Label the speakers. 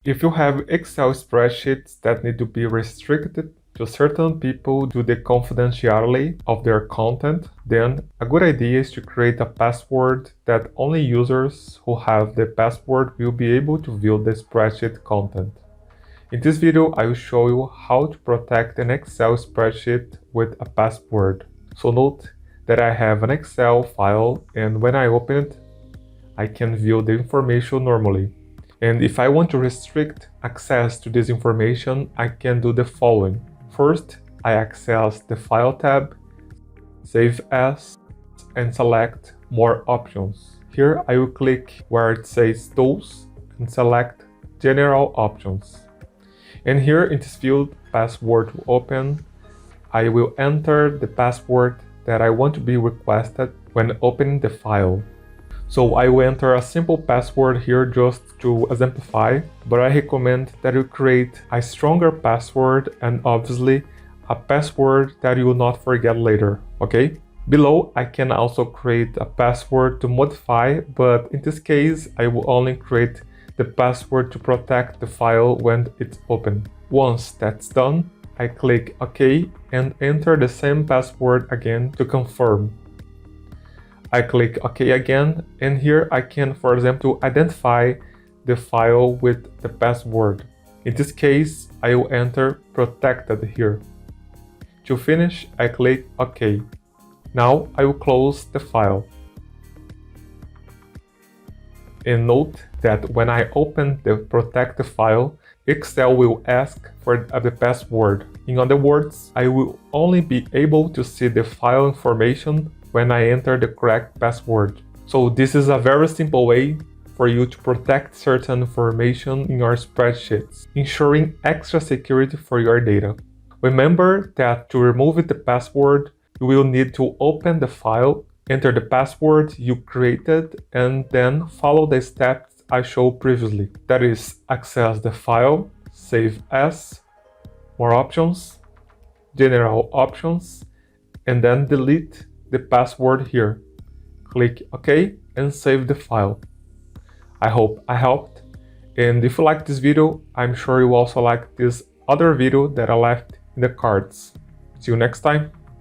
Speaker 1: If you have Excel spreadsheets that need to be restricted to certain people due to the confidentiality of their content, then a good idea is to create a password that only users who have the password will be able to view the spreadsheet content. In this video, I will show you how to protect an Excel spreadsheet with a password. So note that I have an Excel file, and when I open it, I can view the information normally. And if I want to restrict access to this information, I can do the following. First, I access the File tab, Save As, and select More Options. Here I will click where it says Tools and select General Options. And here in this field, Password to open, I will enter the password that I want to be requested when opening the file. So I will enter a simple password here just to exemplify, but I recommend that you create a stronger password and obviously a password that you will not forget later, okay? Below, I can also create a password to modify, but in this case, I will only create the password to protect the file when it's open. Once that's done, I click OK and enter the same password again to confirm. I click OK again, and here I can, for example, identify the file with the password. In this case, I will enter protected here. To finish, I click OK. Now I will close the file. And note that when I open the protected file, Excel will ask for the password. In other words, I will only be able to see the file information when I enter the correct password. So this is a very simple way for you to protect certain information in your spreadsheets, ensuring extra security for your data. Remember that to remove the password, you will need to open the file, enter the password you created, and then follow the steps I showed previously. That is, access the file, Save As, More Options, General Options, and then delete the password here. Click OK and save the file. I hope I helped, and if you like this video, I'm sure you also like this other video that I left in the cards. See you next time.